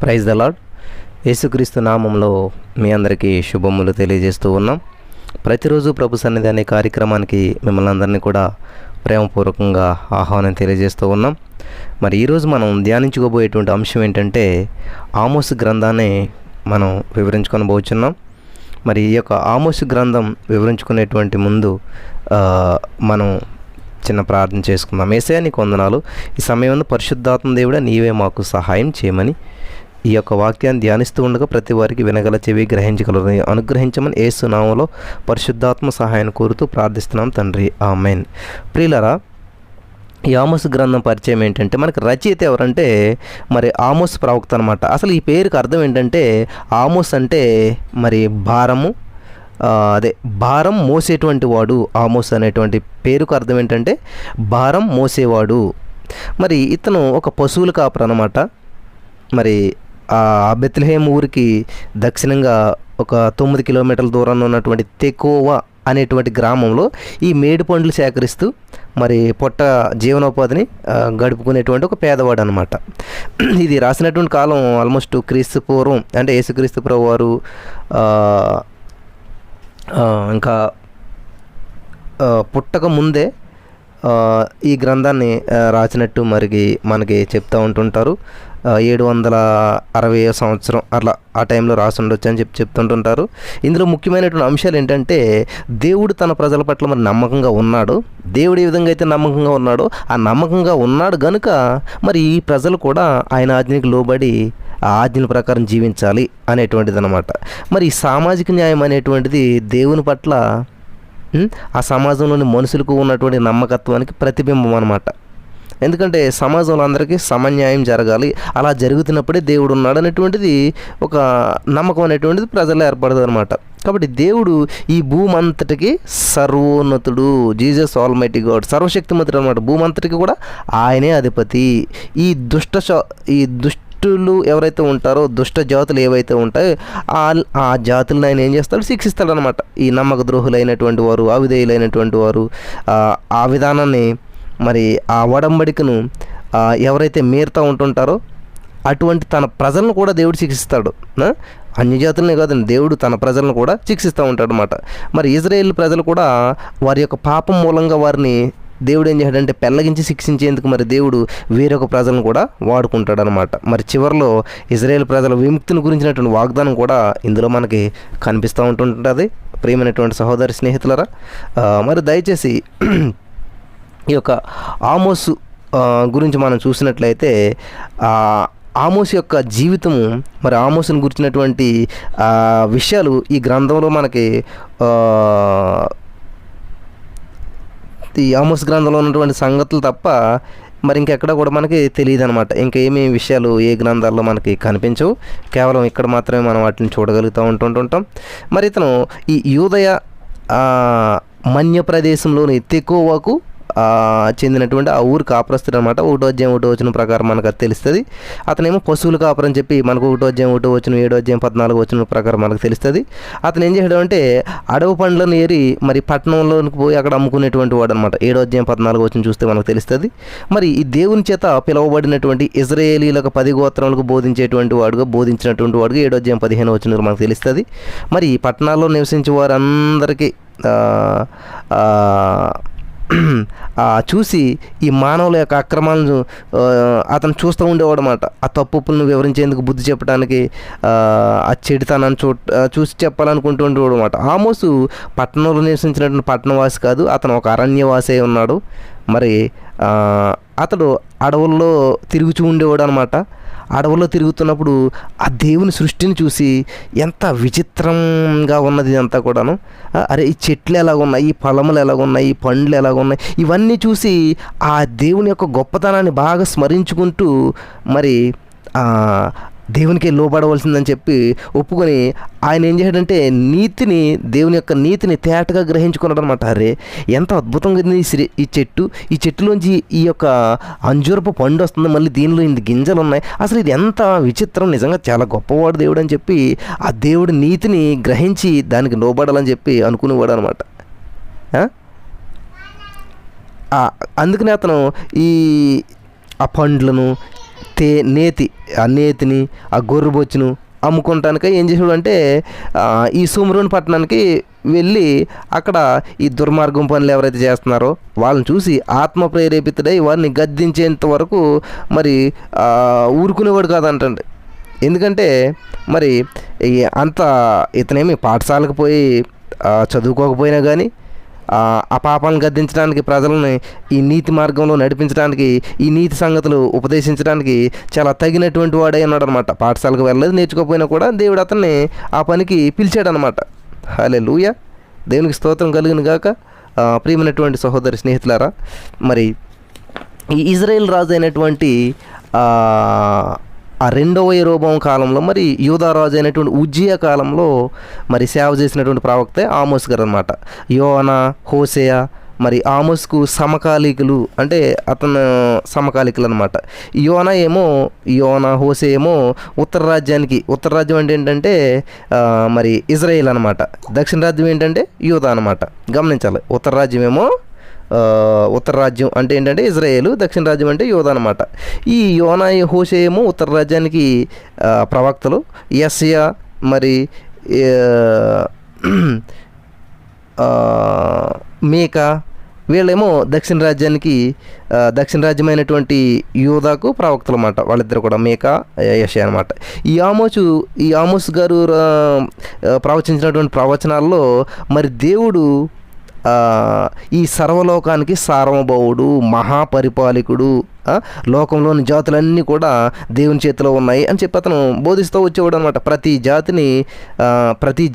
Praise the lord. యేసుక్రీస్తు నామంలో మీ అందరికీ శుభములు తెలియజేస్తూ ఉన్నాం. ప్రతిరోజు ప్రభు సన్నిధి అనే కార్యక్రమానికి మిమ్మల్ని అందరినీ కూడా ప్రేమపూర్వకంగా ఆహ్వానం తెలియజేస్తూ ఉన్నాం. మరి ఈరోజు మనం ధ్యానించుకోబోయేటువంటి అంశం ఏంటంటే ఆమోసు గ్రంథాన్ని మనం వివరించుకొనబోతున్నాం. మరి ఈ యొక్క ఆమోసు గ్రంథం వివరించుకునేటువంటి ముందు మనం చిన్న ప్రార్థన చేసుకుందాం. యేసయ్యా నీకు వందనాలు. ఈ సమయంలో పరిశుద్ధాత్మ దేవుడా నీవే మాకు సహాయం చేయమని ఈ యొక్క వాక్యాన్ని ధ్యానిస్తూ ఉండగా ప్రతి వారికి వినగల చెవి గ్రహించగలరు అనుగ్రహించమని యేసు నామములో పరిశుద్ధాత్మ సహాయాన్ని కోరుతూ ప్రార్థిస్తున్నాం తండ్రి, ఆమేన్. ప్రియులారా, ఈ ఆమోసు గ్రంథం పరిచయం ఏంటంటే మనకి రచయిత ఎవరంటే మరి ఆమోసు ప్రవక్త అనమాట. అసలు ఈ పేరుకి అర్థం ఏంటంటే ఆమోస్ అంటే మరి భారం మోసేటువంటి వాడు. ఆమోస్ అనేటువంటి పేరుకు అర్థం ఏంటంటే భారం మోసేవాడు. మరి ఇతను ఒక పశువుల కాపరి అనమాట. మరి ఆ బెత్లెహేమ్ ఊరికి దక్షిణంగా ఒక 9 కిలోమీటర్ల దూరంలో ఉన్నటువంటి తెకోవా అనేటువంటి గ్రామంలో ఈ మేడి పండ్లు సేకరిస్తూ మరి జీవనోపాధిని గడుపుకునేటువంటి ఒక పేదవాడు అనమాట. ఇది రాసినటువంటి కాలం ఆల్మోస్ట్ క్రీస్తు పూర్వం, అంటే యేసుక్రీస్తు ప్రభు వారు ఇంకా పుట్టక ముందే ఈ గ్రంథాన్ని రాసినట్టు మనకి చెప్తూ ఉంటుంటారు. 760 సంవత్సరం అట్లా ఆ టైంలో రాసి ఉండొచ్చు అని చెప్తుంటుంటారు. ఇందులో ముఖ్యమైనటువంటి అంశాలు ఏంటంటే దేవుడు తన ప్రజల పట్ల మరి నమ్మకంగా ఉన్నాడు. దేవుడు ఏ విధంగా అయితే నమ్మకంగా ఉన్నాడో ఆ నమ్మకంగా ఉన్నాడు కనుక మరి ఈ ప్రజలు కూడా ఆయన ఆజ్ఞకి లోబడి ఆ ఆజ్ఞల ప్రకారం జీవించాలి అనేటువంటిది అనమాట. మరి ఈ సామాజిక న్యాయం అనేటువంటిది దేవుని పట్ల ఆ సమాజంలోని మనుషులకు ఉన్నటువంటి నమ్మకత్వానికి ప్రతిబింబం అనమాట. ఎందుకంటే సమాజంలో అందరికీ సమన్యాయం జరగాలి, అలా జరుగుతున్నప్పుడే దేవుడు ఉన్నాడు అనేటువంటిది ఒక నమ్మకం అనేటువంటిది ప్రజల్లో ఏర్పడదు అనమాట. కాబట్టి దేవుడు ఈ భూమంతటికి సర్వోన్నతుడు, జీసస్ ఆల్మైటీ గాడ్, సర్వశక్తిమంతుడు అనమాట. భూమంతటికి కూడా ఆయనే అధిపతి. ఈ దుష్టులు ఎవరైతే ఉంటారో, దుష్ట జాతులు ఏవైతే ఉంటాయో ఆ జాతులను ఆయన ఏం చేస్తాడు, శిక్షిస్తాడు అనమాట. ఈ నమ్మక ద్రోహులైనటువంటి వారు, అవిధేయులైనటువంటి వారు, ఆ విధానాన్ని మరి ఆ ఒడంబడికను ఎవరైతే మీరుతూ ఉంటుంటారో అటువంటి తన ప్రజలను కూడా దేవుడు శిక్షిస్తాడు. అన్యజాతులనే కాదండి, దేవుడు తన ప్రజలను కూడా శిక్షిస్తూ ఉంటాడు అన్నమాట. మరి ఇజ్రాయేల్ ప్రజలు కూడా వారి యొక్క పాపం మూలంగా వారిని దేవుడు ఏం చేశాడంటే పెళ్ళగించి శిక్షించేందుకు మరి దేవుడు వేరొక ప్రజలను కూడా వాడుకుంటాడు అనమాట. మరి చివరిలో ఇజ్రాయేల్ ప్రజల విముక్తిని గురించినటువంటి వాగ్దానం కూడా ఇందులో మనకి కనిపిస్తూ ఉంటుంటుంది. ప్రియమైనటువంటి సహోదరి స్నేహితులరా, మరి దయచేసి ఈ యొక్క ఆమోసు గురించి మనం చూసినట్లయితే ఆమోసు యొక్క జీవితము, మరి ఆమోసును గురించినటువంటి విషయాలు ఈ గ్రంథంలో మనకి ఈ ఆమోసు గ్రంథంలో ఉన్నటువంటి సంగతులు తప్ప మరి ఇంకెక్కడ కూడా మనకి తెలియదు అనమాట. ఇంకేమీ విషయాలు ఏ గ్రంథాల్లో మనకి కనిపించవు, కేవలం ఇక్కడ మాత్రమే మనం వాటిని చూడగలుగుతూ ఉంటుంటాం. మరి ఇతను ఈ యూదయ మన్య ప్రదేశంలోని తెకోవాకు చెందినటువంటి ఆ ఊరు కాపురస్తుడు అనమాట. 1వ అధ్యాయం 1వ వచనం ప్రకారం మనకు అది తెలుస్తుంది. అతనేమో పశువుల కాపురం చెప్పి మనకు 1వ అధ్యాయం 1వ వచనం, 7వ అధ్యాయం 14వ వచనం ప్రకారం మనకు తెలుస్తుంది. అతను ఏం చేయడం అంటే అడవి పండ్లను ఏరి మరి పట్టణంలోనికి పోయి అక్కడ అమ్ముకునేటువంటి వాడు అనమాట. 7వ అధ్యాయం 14వ వచనం చూస్తే మనకు తెలుస్తుంది. మరి ఈ దేవుని చేత పిలువబడినటువంటి ఇజ్రాయేలీలకు 10 గోత్రాలకు బోధించినటువంటి వాడుగా 7వ అధ్యాయం 15వ వచనం మనకు తెలుస్తుంది. మరి ఈ పట్టణాల్లో నివసించే వారందరికీ చూసి ఈ మానవుల యొక్క అక్రమాలను అతను చూస్తూ ఉండేవాడు అన్నమాట. ఆ తప్పులను వివరించేందుకు, బుద్ధి చెప్పడానికి, ఆ చెడుతనాన్ని చూసి చెప్పాలనుకుంటూ ఉండేవాడు అన్నమాట. ఆమోసు పట్టణంలో నివసించినటువంటి పట్టణవాసి కాదు, అతను ఒక అరణ్యవాసి ఉన్నాడు. మరి అతడు అడవుల్లో తిరుగుతూ ఉండేవాడు అనమాట. అడవుల్లో తిరుగుతున్నప్పుడు ఆ దేవుని సృష్టిని చూసి ఎంత విచిత్రంగా ఉన్నది ఇదంతా కూడాను. అరే, ఈ చెట్లు ఎలాగున్నాయి, ఈ పొలములు ఎలాగున్నాయి, ఈ పండ్లు ఎలాగున్నాయి, ఇవన్నీ చూసి ఆ దేవుని యొక్క గొప్పతనాన్ని బాగా స్మరించుకుంటూ మరి దేవునికి లోబడవలసిందని చెప్పి ఒప్పుకొని ఆయన ఏం చేయడంటే దేవుని యొక్క నీతిని తేటగా గ్రహించుకున్నాడు అనమాట. అరే, ఎంత అద్భుతంగా ఈ చెట్టులోంచి ఈ యొక్క అంజూరపు పండు వస్తుంది, మళ్ళీ దీనిలో ఇన్ని గింజలు ఉన్నాయి, అసలు ఇది ఎంత విచిత్రం, నిజంగా చాలా గొప్పవాడు దేవుడు అని చెప్పి ఆ దేవుడి నీతిని గ్రహించి దానికి లోబడాలని చెప్పి అనుకునేవాడు అనమాట. అందుకనే అతను ఆ పండ్లను నేతి, ఆ నేతిని, ఆ గొర్రెబొచ్చును అమ్ముకుంటానికి ఏం చేసాడు అంటే ఈ సుమ్రోన్ పట్టణానికి వెళ్ళి అక్కడ ఈ దుర్మార్గం పనులు ఎవరైతే చేస్తున్నారో వాళ్ళని చూసి ఆత్మ ప్రేరేపితుడై వారిని గద్దించేంత వరకు మరి ఊరుకునేవాడు కాదంటండి. ఎందుకంటే మరి అంత ఇతనేమి పాఠశాలకు పోయి చదువుకోకపోయినా కానీ ఆ పాపాలను గద్దించడానికి, ప్రజలని ఈ నీతి మార్గంలో నడిపించడానికి, ఈ నీతి సంగతులు ఉపదేశించడానికి చాలా తగినటువంటి వాడే ఉన్నాడు అనమాట. పాఠశాలకు వెళ్ళలేదు, నేర్చుకోకపోయినా కూడా దేవుడు అతన్ని ఆ పనికి పిలిచాడనమాట. హల్లెలూయా, దేవునికి స్తోత్రం కలుగును గాక. ప్రియమైనటువంటి సహోదరి స్నేహితులారా, మరి ఈ ఇజ్రాయేల్ రాజు అయినటువంటి ఆ రెండవ యెరోబోము కాలంలో మరి యూదా రాజు అయినటువంటి ఉజ్జియా కాలంలో మరి సేవ చేసినటువంటి ప్రవక్తే ఆమోస్ గారు అనమాట. యోనా, హోసేయ మరి ఆమోస్కు సమకాలీకులు, అంటే అతను సమకాలీకులు అనమాట. యోనా, హోసేయ ఏమో ఉత్తర రాజ్యం అంటే ఏంటంటే మరి ఇజ్రాయేల్ అనమాట. దక్షిణ రాజ్యం ఏంటంటే యూదా అనమాట. గమనించాలి, ఉత్తర రాజ్యం అంటే ఏంటంటే ఇజ్రాయేలు, దక్షిణ రాజ్యం అంటే యోధా అనమాట. ఈ యోనా, హోషేయ ఏమో ఉత్తర రాజ్యానికి ప్రవక్తలు. యెషయా మరి మీకా వీళ్ళేమో దక్షిణ రాజ్యమైనటువంటి యూదాకు ప్రవక్తలు అన్నమాట. వాళ్ళిద్దరు కూడా మీకా, యెషయా అనమాట. ఈ ఆమోస్ గారు ప్రవచించినటువంటి ప్రవచనాల్లో మరి దేవుడు ఈ సర్వలోకానికి సార్వభౌముడు, మహాపరిపాలకుడు, లోకంలోని జాతులన్నీ కూడా దేవుని చేతిలో ఉన్నాయి అని చెప్పి అతను బోధిస్తూ వచ్చేవాడు అనమాట. ప్రతి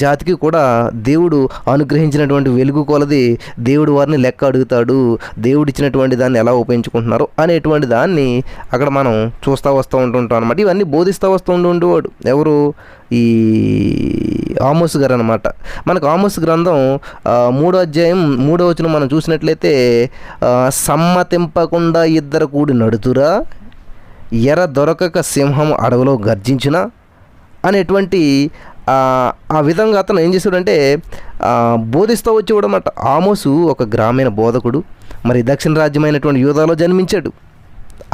జాతికి కూడా దేవుడు అనుగ్రహించినటువంటి వెలుగు కొలది దేవుడు వారిని లెక్క అడుగుతాడు, దేవుడు ఇచ్చినటువంటి దాన్ని ఎలా ఉపయోగించుకుంటున్నారు అనేటువంటి దాన్ని అక్కడ మనం చూస్తూ వస్తూ ఉంటుంటాం అనమాట. ఇవన్నీ బోధిస్తూ ఉండేవాడు ఎవరు? ఈ ఆమోస్ గారు అనమాట. మనకు ఆమోస్ గ్రంథం 3వ అధ్యాయం 3వ వచనం మనం చూసినట్లయితే, సమ్మతింపకుండా ఇద్దరు కూడి నడుతురా, ఎర దొరకక సింహం అడవిలో గర్జించిన అనేటువంటి ఆ విధంగా అతను ఏం చేశాడంటే బోధిస్తూ వచ్చేవాడు అన్నమాట. ఆమోసు ఒక గ్రామీణ బోధకుడు, మరి దక్షిణ రాజ్యమైనటువంటి యూదాలో జన్మించాడు.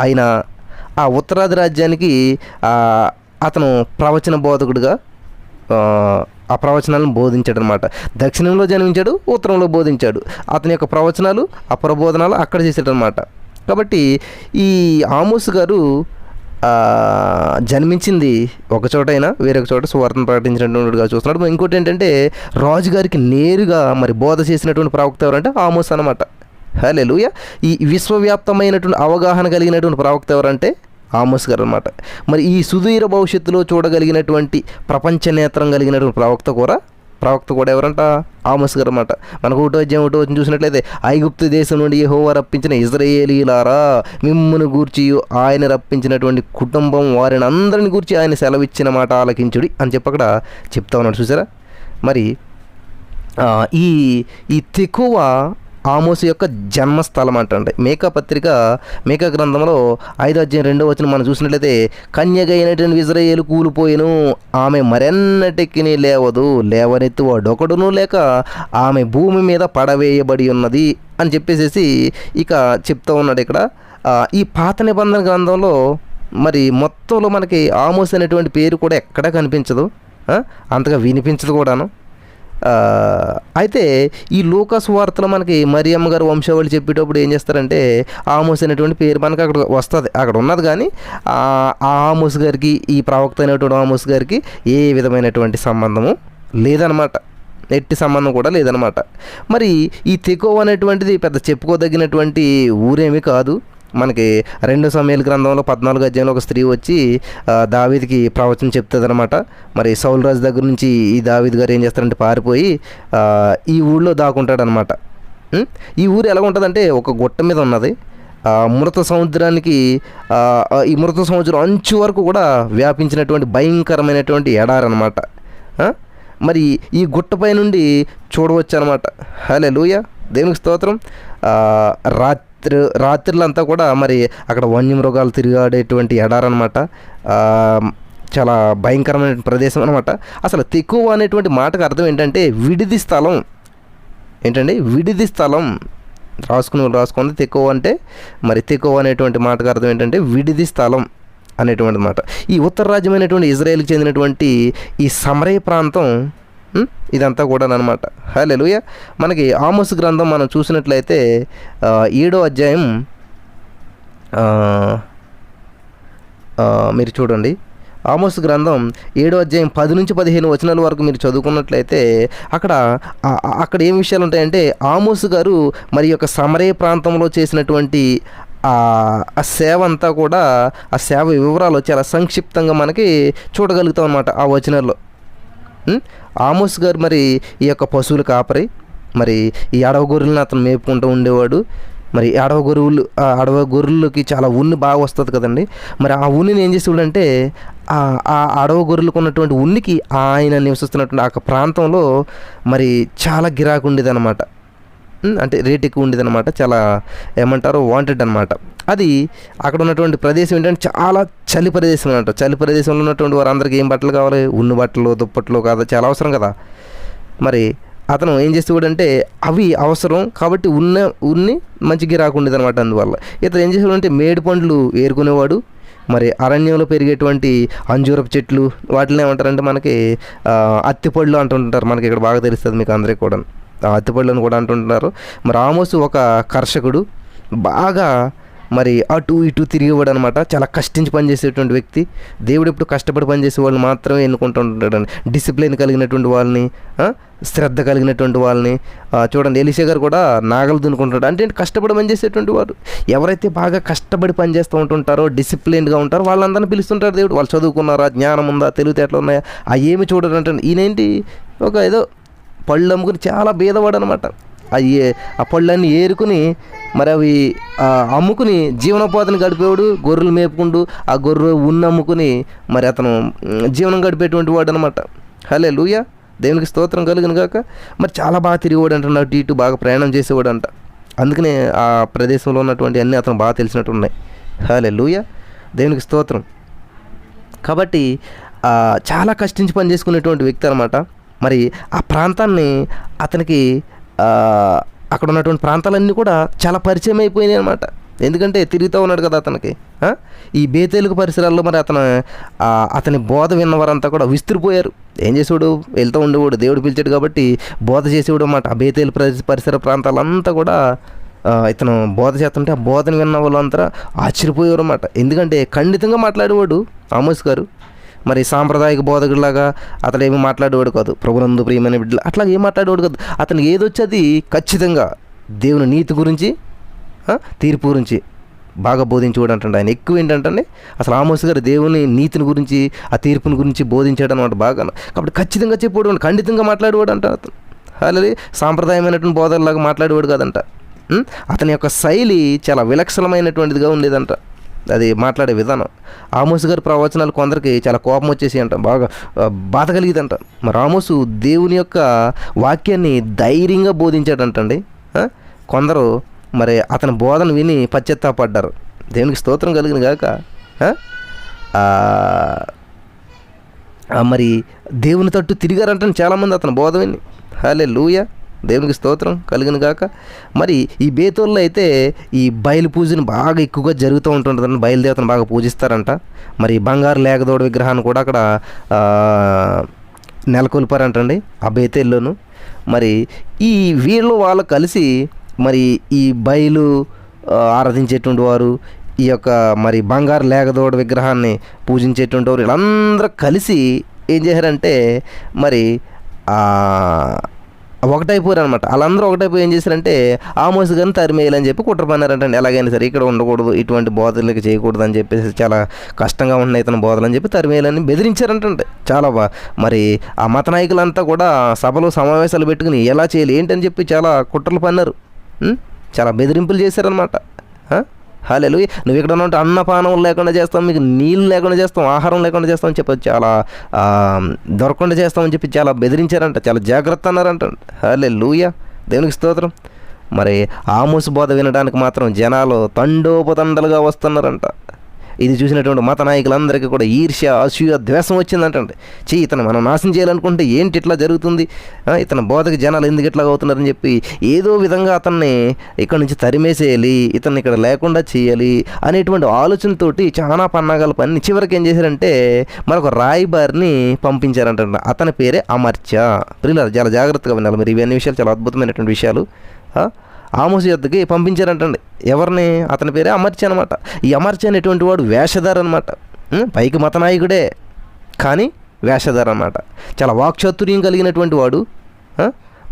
ఆయన ఆ ఉత్తరాది రాజ్యానికి అతను ప్రవచన బోధకుడుగా ఆ ప్రవచనాలను బోధించాడు అనమాట. దక్షిణంలో జన్మించాడు, ఉత్తరంలో బోధించాడు. అతని యొక్క ప్రవచనాలు, ఆ ప్రబోధనాలు అక్కడ చేశాడు అనమాట. కాబట్టి ఈ ఆమోస్ గారు జన్మించింది ఒక చోటైనా వేరొక చోట సువార్తను ప్రకటించినటువంటిగా చూస్తున్నాడు. ఇంకోటి ఏంటంటే రాజుగారికి నేరుగా మరి బోధ చేసినటువంటి ప్రవక్త ఎవరంటే ఆమోస్ అనమాట. హల్లెలూయా. ఈ విశ్వవ్యాప్తమైనటువంటి అవగాహన కలిగినటువంటి ప్రవక్త ఎవరంటే ఆమోస్ గారు అనమాట. మరి ఈ సుదూర భవిష్యత్తులో చూడగలిగినటువంటి ప్రపంచ నేత్రం కలిగినటువంటి ప్రవక్త కూడా ఎవరంట? ఆమోస్ గారు అనమాట. మనకు 1వ అధ్యాయం చూసినట్లయితే, ఐగుప్తు దేశం నుండి యెహోవా రప్పించిన ఇశ్రాయేలీయులారా, మిమ్మును గూర్చి ఆయన రప్పించినటువంటి కుటుంబం వారిని అందరిని గూర్చి ఆయన సెలవిచ్చిన మాట ఆలకించుడి అని చెప్పి అక్కడ చెప్తా ఉన్నాడు. చూసారా? మరి ఈ తెకోవ ఆమోసు యొక్క జన్మస్థలం అంటండి. మేకా గ్రంథంలో 5వ అధ్యాయం 2వ వచనం మనం చూసినట్లయితే, కన్యగైనటువంటి ఇశ్రాయేలు కూలిపోయిను, ఆమె మరెన్నటికి లేవదు, లేవనెత్తు వాడొకడును లేక, ఆమె భూమి మీద పడవేయబడి ఉన్నది అని చెప్పేసి ఇక చెప్తూ ఉన్నాడు ఇక్కడ. ఈ పాత నిబంధన గ్రంథంలో మరి మొత్తంలో మనకి ఆమోస్ అనేటువంటి పేరు కూడా ఎక్కడా కనిపించదు, అంతగా వినిపించదు కూడాను. అయితే ఈ లూకా సువార్తలో మనకి మరియమ్మ గారు వంశావళి చెప్పేటప్పుడు ఏం చేస్తారంటే ఆమోస్ అనేటువంటి పేరు మనకు అక్కడ వస్తుంది, అక్కడ ఉన్నది. కానీ ఆ ఆమోస్ గారికి, ఈ ప్రవక్త అయినటువంటి ఆమోస్ గారికి ఏ విధమైనటువంటి సంబంధము లేదనమాట, ఎట్టి సంబంధం కూడా లేదనమాట. మరి ఈ తెకోవ అనేటువంటిది పెద్ద చెప్పుకోదగినటువంటి ఊరేమీ కాదు. మనకి 2 సమూయేలు గ్రంథంలో 14వ అధ్యాయంలో ఒక స్త్రీ వచ్చి దావీదుకి ప్రవచనం చెప్తుంది అనమాట. మరి సౌలు రాజు దగ్గర నుంచి ఈ దావీదు గారు ఏం చేస్తారంటే పారిపోయి ఈ ఊళ్ళో దాక్కుంటాడనమాట. ఈ ఊరు ఎలా ఉంటుందంటే ఒక గుట్ట మీద ఉన్నది. మృత సముద్రానికి ఈ మృత సముద్రం అంచు వరకు కూడా వ్యాపించినటువంటి భయంకరమైనటువంటి ఎడారనమాట. మరి ఈ గుట్టపై నుండి చూడవచ్చు అనమాట. హల్లెలూయా, దేవునికి స్తోత్రం. రాత్రులంతా కూడా మరి అక్కడ వన్యమృగాలు తిరిగాడేటువంటి ఎడారనమాట. చాలా భయంకరమైన ప్రదేశం అనమాట. అసలు తెకోవ అనేటువంటి మాటకు అర్థం ఏంటంటే విడిది స్థలం. ఏంటండి? విడిది స్థలం. రాసుకుంది తెకోవ అంటే, మరి తెకోవ అనేటువంటి మాటకు అర్థం ఏంటంటే విడిది స్థలం. అనేటువంటి మాట. ఈ ఉత్తర రాజ్యమైనటువంటి ఇజ్రాయేల్కి చెందినటువంటి ఈ సమరయ ప్రాంతం ఇదంతా కూడా అనమాట. హల్లెలూయా. మనకి ఆమోసు గ్రంథం మనం చూసినట్లయితే 7వ అధ్యాయం మీరు చూడండి. ఆమోసు గ్రంథం 7వ అధ్యాయం 10 నుంచి 15 వచనాల వరకు మీరు చదువుకున్నట్లయితే అక్కడ ఏం విషయాలు ఉంటాయంటే, ఆమోసు గారు మరి యొక్క సమరయ ప్రాంతంలో చేసినటువంటి ఆ సేవ అంతా కూడా, ఆ సేవ వివరాలు చాలా సంక్షిప్తంగా మనకి చూడగలుగుతాం అన్నమాట ఆ వచనాల్లో. ఆమోస్ గారు మరి ఈ యొక్క పశువులు కాపరి, మరి ఈ అడవి గొర్రెలను అతను మేపుకుంటూ ఉండేవాడు. మరి అడవి గొర్రెలకి చాలా ఉన్ని బాగా వస్తుంది కదండి. మరి ఆ ఉన్నిని ఏం చేసేవాడంటే ఆ అడవి గొర్రెలకు ఉన్నటువంటి ఉనికి ఆయన నివసిస్తున్నటువంటి ఆ ప్రాంతంలో మరి చాలా గిరాకు ఉండేది అనమాట. అంటే రేట్ ఎక్కువ ఉండేది అనమాట. చాలా ఏమంటారు, వాంటెడ్ అనమాట. అది అక్కడ ఉన్నటువంటి ప్రదేశం ఏంటంటే చాలా చలి ప్రదేశం అనమాట. చలి ప్రదేశంలో ఉన్నటువంటి వారందరికీ ఏం బట్టలు కావాలి? ఉన్ని బట్టలు, దుప్పట్లు కాదా, చాలా అవసరం కదా. మరి అతను ఏం చేసేవాడంటే అవి అవసరం కాబట్టి ఉన్ని మంచి గిరాకు ఉండేది అనమాట. అందువల్ల ఇతను ఏం చేసేవాడంటే మేడి పండ్లు ఏరుకునేవాడు. మరి అరణ్యంలో పెరిగేటువంటి అంజూరపు చెట్లు, వాటిని ఏమంటారంటే మనకి అత్తిపళ్ళు అంటుంటారు. మనకి ఇక్కడ బాగా తెలుస్తుంది మీకు అందరికీ కూడా, అత్తిపళ్ళని కూడా అంటుంటున్నారు. మరి ఆమోసు ఒక కర్షకుడు, బాగా మరి అటు ఇటు తిరిగేవాడు అనమాట. చాలా కష్టించి పనిచేసేటువంటి వ్యక్తి. దేవుడు ఎప్పుడు కష్టపడి పనిచేసే వాళ్ళని మాత్రమే ఎన్నుకుంటుంటాడు. డిసిప్లిన్ కలిగినటువంటి వాళ్ళని, శ్రద్ధ కలిగినటువంటి వాళ్ళని. చూడండి, ఎలీషా గారు కూడా నాగలు దున్నుకుంటాడు. అంటే కష్టపడి పనిచేసేటువంటి వారు. ఎవరైతే బాగా కష్టపడి పనిచేస్తూ ఉంటుంటారో, డిసిప్లిన్గా ఉంటారో వాళ్ళందరినీ పిలుస్తుంటారు దేవుడు. వాళ్ళు చదువుకున్నారా, జ్ఞానం ఉందా, తెలివితేటలు ఉన్నాయా, అవి ఏమి చూడరు అంటే. ఈయనేంటి ఒక ఏదో పళ్ళు అమ్ముకుని చాలా బీదవాడు అనమాట. ఆ పళ్ళన్నీ ఏరుకుని మరి అవి అమ్ముకుని జీవనోపాధిని గడిపేవాడు. గొర్రెలు మేపుకుంటూ ఆ గొర్రె ఉన్న అమ్ముకుని మరి అతను జీవనం గడిపేటువంటి వాడు అనమాట. హల్లెలూయా, దేవునికి స్తోత్రం కలుగును గాక. మరి చాలా బాగా తిరిగేవాడు అంట, అటు ఇటు బాగా ప్రయాణం చేసేవాడు అంట. అందుకనే ఆ ప్రదేశంలో ఉన్నటువంటి అన్నీ అతను బాగా తెలిసినట్టు ఉన్నాయి. హల్లెలూయా, దేవునికి స్తోత్రం. కాబట్టి చాలా కష్టించి పని చేసుకునేటువంటి వ్యక్తి అనమాట. మరి ఆ ప్రాంతాన్ని అతనికి అక్కడ ఉన్నటువంటి ప్రాంతాలన్నీ కూడా చాలా పరిచయం అయిపోయినాయి అనమాట. ఎందుకంటే తిరుగుతూ ఉన్నాడు కదా అతనికి. ఈ బేతేలుగు పరిసరాల్లో మరి అతని బోధ విన్నవారంతా కూడా విస్తురిపోయారు. ఏం చేసేవాడు? వెళ్తూ ఉండేవాడు, దేవుడు పిలిచాడు కాబట్టి బోధ చేసేవాడు అన్నమాట. ఆ బేతేలు పరిసర ప్రాంతాలంతా కూడా ఇతను బోధ చేస్తుంటే ఆ బోధను విన్న వాళ్ళంతా ఆశ్చర్యపోయారు అన్నమాట. ఎందుకంటే ఖండితంగా మాట్లాడేవాడు ఆమోస్ గారు. మరి సాంప్రదాయక బోధకుడిలాగా అతను ఏమి మాట్లాడేవాడు కాదు. ప్రభునందు ప్రియమైన బిడ్డలు అట్లా ఏం మాట్లాడేవాడు కాదు. అతను ఏదొచ్చేది ఖచ్చితంగా దేవుని నీతి గురించి, తీర్పు గురించి బాగా బోధించేవాడు అంటండి. ఆయన ఎక్కువ ఏంటంటే అసలు ఆమోస్ గారు దేవుని నీతిని గురించి, ఆ తీర్పుని గురించి బోధించాడు అనమాట బాగా. కాబట్టి ఖచ్చితంగా చెప్పేవాడు, ఖండితంగా మాట్లాడేవాడు అంట అతను. అలాగే సాంప్రదాయమైనటువంటి బోధనలాగా మాట్లాడేవాడు కాదంట. అతని యొక్క శైలి చాలా విలక్షణమైనటువంటిదిగా ఉండేదంట, అది మాట్లాడే విధానం. ఆమోసు గారి ప్రవచనాలు కొందరికి చాలా కోపం వచ్చేసి అంట, బాగా బాధ కలిగిదంట. మరి ఆమోసు దేవుని యొక్క వాక్యాన్ని ధైర్యంగా బోధించాడంటండి. కొందరు మరి అతని బోధన విని పశ్చాత్తాపడ్డారు. దేవునికి స్తోత్రం కలిగిన గాక. మరి దేవుని తట్టు తిరిగారంటే చాలామంది అతని బోధ విని. హల్లెలూయా, దేవునికి స్తోత్రం కలిగిన గాక. మరి ఈ బేతోల్లో అయితే ఈ బయలు పూజను బాగా ఎక్కువగా జరుగుతూ ఉంటుంటుందని, బయలుదేవతను బాగా పూజిస్తారంట. మరి బంగారు లేగదోడ విగ్రహాన్ని కూడా అక్కడ నెలకొల్పారంటండి ఆ బేతేల్లోను. మరి ఈ వీళ్ళు వాళ్ళు కలిసి మరి ఈ బయలు ఆరాధించేటువంటి వారు, ఈ యొక్క మరి బంగారు లేగదోడ విగ్రహాన్ని పూజించేటువంటి వారు, వీళ్ళందరూ కలిసి ఏం చేశారంటే మరి ఒకటైపోయారు అనమాట. వాళ్ళందరూ ఒకటైపోయి ఏం చేశారంటే ఆమోసు గారిని తరిమేయాలని చెప్పి కుట్ర పన్నారంటే, ఎలాగైనా సరే ఇక్కడ ఉండకూడదు, ఇటువంటి బోధనలకి చేయకూడదు అని చెప్పేసి, చాలా కష్టంగా ఉన్నాయి ఇతను బోధలు అని చెప్పి తరిమేయాలని బెదిరించారంటే. చాలా మరి ఆ మత నాయకులంతా కూడా సభలో సమావేశాలు పెట్టుకుని ఎలా చేయాలి ఏంటని చెప్పి చాలా కుట్రలు పన్నారు, చాలా బెదిరింపులు చేశారనమాట. హల్లెలూయా, నువ్వు ఇక్కడ ఉన్నట్టు అన్నపానం లేకుండా చేస్తాం, మీకు నీళ్ళు లేకుండా చేస్తాం, ఆహారం లేకుండా చేస్తామని చెప్పి చాలా దొరకకుండా చేస్తామని చెప్పి చాలా బెదిరించారంట, చాలా జాగ్రత్త అన్నారంట. హల్లెలూయా, దేవునికి స్తోత్రం. మరి ఆమోసు బోధ వినడానికి మాత్రం జనాలు తండోపతండలుగా వస్తున్నారంట. ఇది చూసినటువంటి మత నాయకులందరికీ కూడా ఈర్ష్య, అసూయ, ద్వేషం వచ్చిందంటండి. ఇతను మనం నాశనం చేయాలనుకుంటే ఏంటి ఇట్లా జరుగుతుంది, ఇతని బోధకి జనాలు ఎందుకు ఇట్లా అవుతున్నారని చెప్పి ఏదో విధంగా అతన్ని ఇక్కడ నుంచి తరిమేసేయాలి, ఇతన్ని ఇక్కడ లేకుండా చేయాలి అనేటువంటి ఆలోచనతోటి చాలా పన్నాగాల పని చివరికి ఏం చేశారంటే మరొక రాయబారిని పంపించారంట. అతని పేరే అమర్త్య. ప్రియులారా, చాలా జాగ్రత్తగా వినాలి మీరు, ఇవన్నీ విషయాలు చాలా అద్భుతమైనటువంటి విషయాలు. ఆమోసు యొద్దకి పంపించారంటండి. ఎవరిని? అతని పేరే అమర్త్య అనమాట. ఈ అమర్త్య అనేటువంటి వాడు వేషధార అనమాట. పైకి మత నాయకుడే కానీ వేషధార అనమాట. చాలా వాక్చాతుర్యం కలిగినటువంటి వాడు.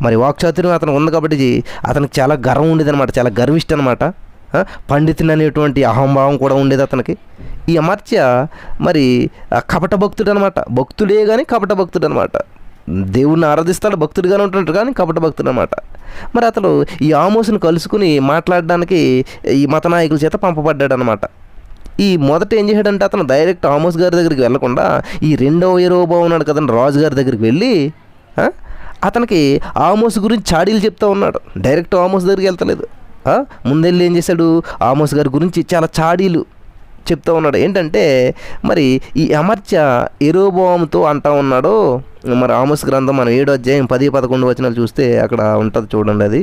మరి వాక్చాతుర్యం అతను ఉంది కాబట్టి అతనికి చాలా గర్వం ఉండేది అనమాట, చాలా గర్విష్ట అనమాట. పండితుని అనేటువంటి అహంభావం కూడా ఉండేది అతనికి. ఈ అమర్త్య మరి కపట భక్తుడు అనమాట. భక్తుడే కానీ కపట భక్తుడు అనమాట. దేవుణ్ణి ఆరాధిస్తాడు, భక్తుడిగానే ఉంటుంటాడు కానీ కపట భక్తుడు అనమాట. మరి అతను ఈ ఆమోసును కలుసుకుని మాట్లాడడానికి ఈ మత నాయకుల చేత పంపబడ్డాడు అనమాట. ఈ మొదట ఏం చేశాడంటే అతను డైరెక్ట్ ఆమోస్ గారి దగ్గరికి వెళ్లకుండా ఈ రెండవ యెరోబోము ఉన్నాడు కదండి, రాజు గారి దగ్గరికి వెళ్ళి అతనికి ఆమోస్ గురించి చాడీలు చెప్తూ ఉన్నాడు. డైరెక్ట్ ఆమోస్ దగ్గరికి వెళ్తలేదు. ముందెళ్ళి ఏం చేశాడు, ఆమోస్ గారి గురించి చాలా చాడీలు చెప్తూ ఉన్నాడు. ఏంటంటే మరి ఈ అమర్త్య యెరోబోముతో అంటా ఉన్నాడు. మరి ఆమోస్ గ్రంథం మనం 7వ అధ్యాయం 10-11 వచనాలు చూస్తే అక్కడ ఉంటుంది చూడండి. అది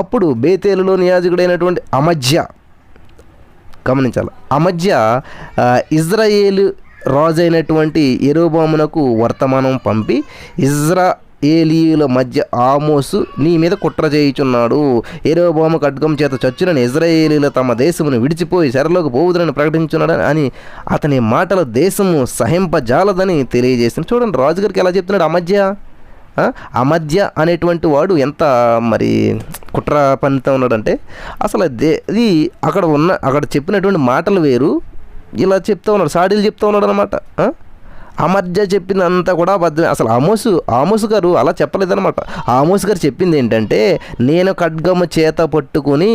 అప్పుడు బేతేలులో యాజకుడైనటువంటి అమజ్య, గమనించాలి, అమజ్య ఇజ్రాయేలు రాజు అయినటువంటి యెరోబోమునకు వర్తమానం పంపి ఇజ్రాయేలీయుల మధ్య ఆమోసు నీ మీద కుట్ర చేయుచున్నాడు, యెరోబోము ఖడ్గం చేత చచ్చునని ఇజ్రాయేలీలు తమ దేశమును విడిచిపోయి చెరలోకి పోవుదని ప్రకటించున్నాడు అని అతని మాటల దేశము సహింపజాలదని తెలియజేస్తుంది. చూడండి రాజుగారికి ఎలా చెప్తున్నాడు అమధ్య అనేటువంటి వాడు ఎంత మరి కుట్ర పనితో ఉన్నాడంటే అసలు ఇది అక్కడ చెప్పినటువంటి మాటలు వేరు, ఇలా చెప్తూ ఉన్నాడు, సాడీలు చెప్తూ ఉన్నాడు అనమాట. అమర్త్య చెప్పిందంతా కూడా అబద్ధమే. అసలు ఆమోసు గారు అలా చెప్పలేదనమాట. ఆమోసు గారు చెప్పింది ఏంటంటే నేను ఖడ్గము చేత పట్టుకుని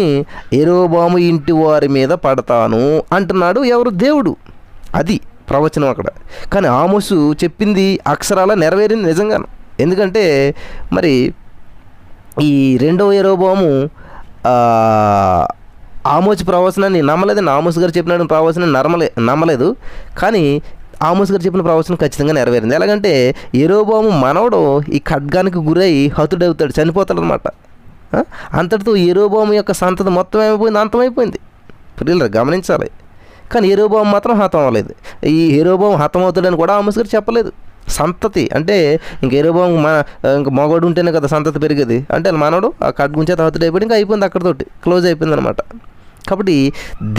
యెరోబోము ఇంటి వారి మీద పడతాను అంటున్నాడు. ఎవరు? దేవుడు. అది ప్రవచనం అక్కడ. కానీ ఆమోసు చెప్పింది అక్షరాల నెరవేరింది నిజంగాను. ఎందుకంటే మరి ఈ రెండవ యెరోబోము ఆమోసు ప్రవచనాన్ని నమ్మలేదని ఆమోసు గారు చెప్పిన ప్రవచనాన్ని నమ్మలేదు. కానీ ఆమోస్ గారు చెప్పిన ప్రవచనం ఖచ్చితంగా నెరవేరింది. ఎలాగంటే యెరోబోము మనవడు ఈ ఖడ్గానికి గురై హతుడవుతాడు, చనిపోతాడు అనమాట. అంతటితో యెరోబోము యొక్క సంతతి మొత్తం ఏమైపోయింది, అంతమైపోయింది. పిల్లలు గమనించాలి. కానీ యెరోబోము మాత్రం హతం అవ్వలేదు. ఈ యెరోబోము హతం అవుతాడని కూడా ఆమోస్ గారు చెప్పలేదు. సంతతి అంటే ఇంక యెరోబోము ఇంక మగవాడు ఉంటేనే కదా సంతతి పెరిగేది. అంటే మనవడు ఆ ఖడ్గం చేత హతుడైపోయి ఇంకా అయిపోయింది, అక్కడితోటి క్లోజ్ అయిపోయింది అనమాట. కాబట్టి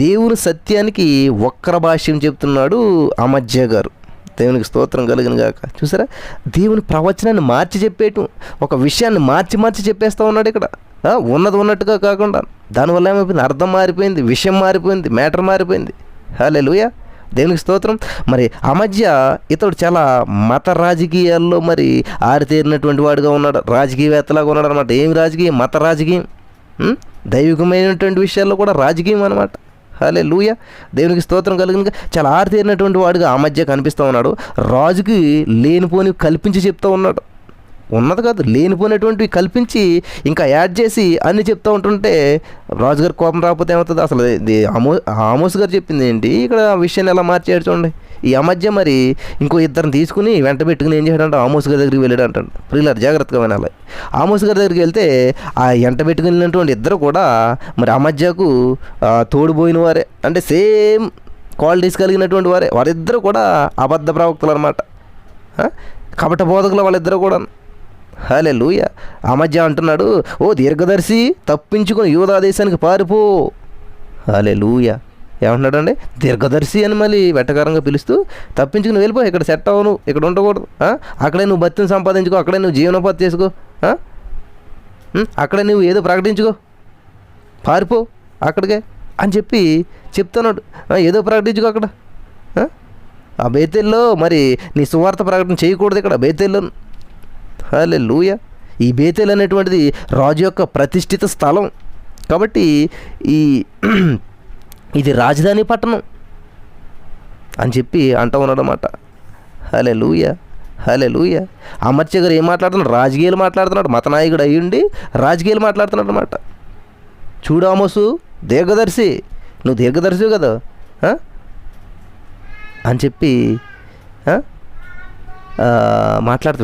దేవుని సత్యానికి వక్ర భాష్యం చెప్తున్నాడు అమజ్య గారు. దేవునికి స్తోత్రం కలిగిన గాక. చూసారా, దేవుని ప్రవచనాన్ని మార్చి చెప్పేయటం, ఒక విషయాన్ని మార్చి చెప్పేస్తూ ఉన్నాడు ఇక్కడ. ఉన్నది ఉన్నట్టుగా కాకుండా దానివల్ల ఏమైపోయింది, అర్థం మారిపోయింది, విషయం మారిపోయింది, మ్యాటర్ మారిపోయింది. హల్లెలూయా, దేవునికి స్తోత్రం. మరి అమజ్య ఇతడు చాలా మత రాజకీయాల్లో మరి ఆరితేరినటువంటి వాడుగా ఉన్నాడు, రాజకీయవేత్తలాగా ఉన్నాడు అనమాట. ఏమి రాజకీయం? మత రాజకీయం. దైవికమైనటువంటి విషయాల్లో కూడా రాజకీయం అనమాట. హల్లెలూయా, దేవునికి స్తోత్రం కలిగిన చాలా ఆరితేరినటువంటి వాడుగా అమజ్య కనిపిస్తూ ఉన్నాడు. రాజుకి లేనిపోని కల్పించి చెప్తూ ఉన్నాడు. ఉన్నది కాదు, లేనిపోయినటువంటివి కల్పించి ఇంకా యాడ్ చేసి అన్నీ చెప్తూ ఉంటుంటే రాజుగారి కోపం రాకపోతే ఏమవుతుంది? అసలు ఆమోస్ గారు చెప్పింది ఏంటి, ఇక్కడ విషయాన్ని ఎలా మార్చాడు చూడండి. ఈ అమధ్య మరి ఇంకో ఇద్దరిని తీసుకుని వెంట పెట్టుకుని ఏం చేశాడంటే ఆమోస్ గారి దగ్గరికి వెళ్ళాడు అంటాడు. ప్రియులారు జాగ్రత్తగా వినాలి. ఆమోస్ గారి దగ్గరికి వెళ్తే ఆ వెంట పెట్టుకుని వెళ్ళినటువంటి ఇద్దరు కూడా మరి అమధ్యకు తోడుపోయిన వారే, అంటే సేమ్ క్వాలిటీస్ కలిగినటువంటి వారే. వారిద్దరు కూడా అబద్ధ ప్రవక్తలు అనమాట, కపట బోధకులు వాళ్ళిద్దరు కూడా. హల్లెలూయా, అమధ్య అంటున్నాడు, ఓ దీర్ఘదర్శి తప్పించుకొని యూదా దేశానికి పారిపో. హల్లెలూయా, ఏమంటున్నాడండి? దీర్ఘదర్శి అని మళ్ళీ వెట్టకారంగా పిలుస్తూ తప్పించుకుని వెళ్ళిపో, ఇక్కడ సెట్ అవ్వను, ఇక్కడ ఉండకూడదు, అక్కడే నువ్వు బతిని సంపాదించుకో, అక్కడే నువ్వు జీవనోపాధి చేసుకో, అక్కడే నువ్వు ఏదో ప్రకటించుకో, పారిపో అక్కడికే అని చెప్పి చెప్తున్నాడు. ఏదో ప్రకటించుకో అక్కడ. ఆ బేతేల్లో మరి నీ సువార్త ప్రకటన చేయకూడదు ఇక్కడ బేతేల్లో. హల్లెలూయా, ఈ బేతేల్ అనేటువంటిది రాజు యొక్క ప్రతిష్ఠిత స్థలం కాబట్టి ఇది రాజధాని పట్టణం అని చెప్పి అంటూ ఉన్నాడు అన్నమాట. హల్లెలూయా, హల్లెలూయా. అమర్త్య గారు ఏం మాట్లాడుతున్నాడు? రాజకీయాలు మాట్లాడుతున్నాడు. మత నాయకుడు అయ్యుండి రాజకీయాలు మాట్లాడుతున్నాడు అన్నమాట. చూడు ఆమోసు, దీర్ఘదర్శి, నువ్వు దీర్ఘదర్శి కదా, అని చెప్పి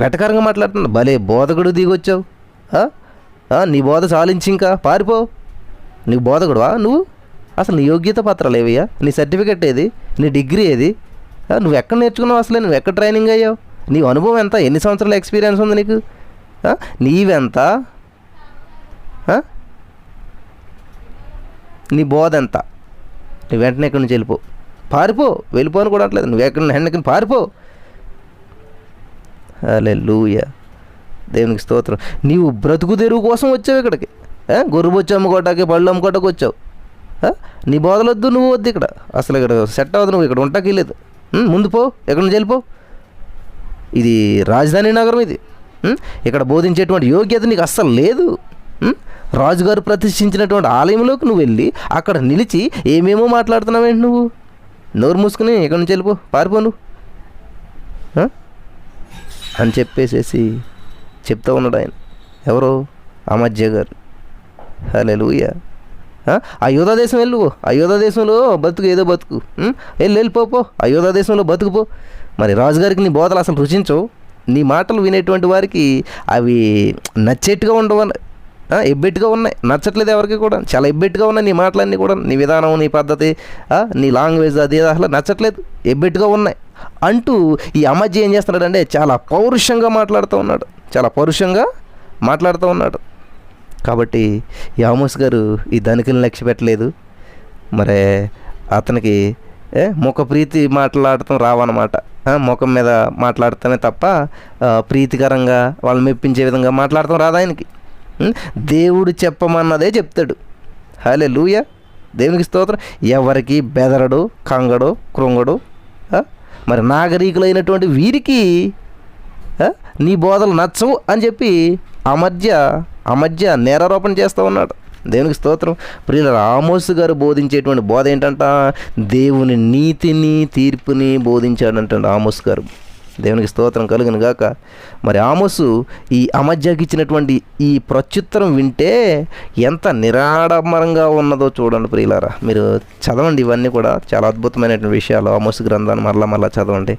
వెటకారంగా మాట్లాడుతున్నాడు. భలే బోధకుడు దిగొచ్చావు, నీ బోధ చాలించి ఇంకా పారిపో, నీకు బోధకుడువా నువ్వు? అసలు నీ యోగ్యత పత్రాలు ఏవయ్యా? నీ సర్టిఫికెట్ ఏది? నీ డిగ్రీ ఏది? నువ్వు ఎక్కడ నేర్చుకున్నావు? అసలే నువ్వు ఎక్కడ ట్రైనింగ్ అయ్యావు? నీ అనుభవం ఎంత? ఎన్ని సంవత్సరాల ఎక్స్పీరియన్స్ ఉంది నీకు? నీవెంత? నీ బోధ ఎంత? నువ్వు వెంటనే ఎక్కడి నుంచి వెళ్ళిపో, పారిపో. వెళ్ళిపోని కూడా అంటలేదు, నువ్వు ఎక్కడికి పారిపో. హల్లెలూయా, దేవునికి స్తోత్రం. నీవు బ్రతుకు తెరువు కోసం వచ్చావు ఇక్కడికి, గొర్రెబొచ్చు అమ్ముకోవటానికి, పళ్ళు అమ్ముకోవటానికి వచ్చావు. నీ బోధలొద్దు, నువ్వు వద్దు ఇక్కడ. అసలు ఇక్కడ సెట్ అవ్వదు, నువ్వు ఇక్కడ ఉంటాకి లేదు. ముందు పో, ఎక్కడి నుంచి వెళ్ళిపో. ఇది రాజధాని నగరం, ఇది. ఇక్కడ బోధించేటువంటి యోగ్యత నీకు అస్సలు లేదు. రాజుగారు ప్రతిష్ఠించినటువంటి ఆలయంలోకి నువ్వు వెళ్ళి అక్కడ నిలిచి ఏమేమో మాట్లాడుతున్నావేంటి నువ్వు? నోరు మూసుకుని ఎక్కడి నుంచి వెళ్ళిపో, పారిపో నువ్వు అని చెప్పేసేసి చెప్తా ఉన్నాడు ఆయన. ఎవరో అమజ్య గారు. హల్లెలూయా. అయోధ్య దేశం వెళ్ళు, అయోధ్య దేశంలో బతుకు, ఏదో బతుకు, వెళ్ళిపో, అయోధ్య దేశంలో బతుకుపో. మరి రాజుగారికి నీ బోధలు అసలు రుచించవు. నీ మాటలు వినేటువంటి వారికి అవి నచ్చేట్టుగా ఉండవు, ఎబ్బెట్టుగా ఉన్నాయి. నచ్చట్లేదు ఎవరికి కూడా, చాలా ఎబ్బెట్టుగా ఉన్నాయి నీ మాటలన్నీ కూడా. నీ విధానం, నీ పద్ధతి, నీ లాంగ్వేజ్, అది అసలు నచ్చట్లేదు, ఎబ్బెట్టుగా ఉన్నాయి అంటూ ఈ అమజ్య ఏం చేస్తున్నాడంటే చాలా పౌరుషంగా మాట్లాడుతూ ఉన్నాడు, చాలా పౌరుషంగా మాట్లాడుతూ ఉన్నాడు. కాబట్టి ఈ ఆమోస్ గారు ఈ ధనికులను లక్ష్య పెట్టలేదు. మరి అతనికి ముఖ ప్రీతి మాట్లాడటం రావన్నమాట. ముఖం మీద మాట్లాడుతూనే తప్ప ప్రీతికరంగా వాళ్ళని మెప్పించే విధంగా మాట్లాడటం రాదు ఆయనకి. దేవుడు చెప్పమన్నదే చెప్తాడు. హల్లెలూయా, దేవునికి స్తోత్రం. ఎవరికి బెదరడు, కంగడు, కృంగడు. మరి నాగరికులైనటువంటి వీరికి నీ బోధలు నచ్చవు అని చెప్పి అమధ్య నేరారోపణ చేస్తూ ఉన్నాడు. దేవునికి స్తోత్రం. ప్రియులారా, ఆమోసు గారు బోధించేటువంటి బోధ ఏంటంట? దేవుని నీతిని, తీర్పుని బోధించాడంట ఆమోసు గారు. దేవునికి స్తోత్రం కలుగును గాక. మరి ఆమోసు ఈ అమధ్యకి ఇచ్చినటువంటి ఈ ప్రత్యుత్తరం వింటే ఎంత నిరాడంబరంగా ఉన్నదో చూడండి ప్రియులారా. మీరు చదవండి, ఇవన్నీ కూడా చాలా అద్భుతమైనటువంటి విషయాలు. ఆమోసు గ్రంథాన్ని మరలా చదవండి.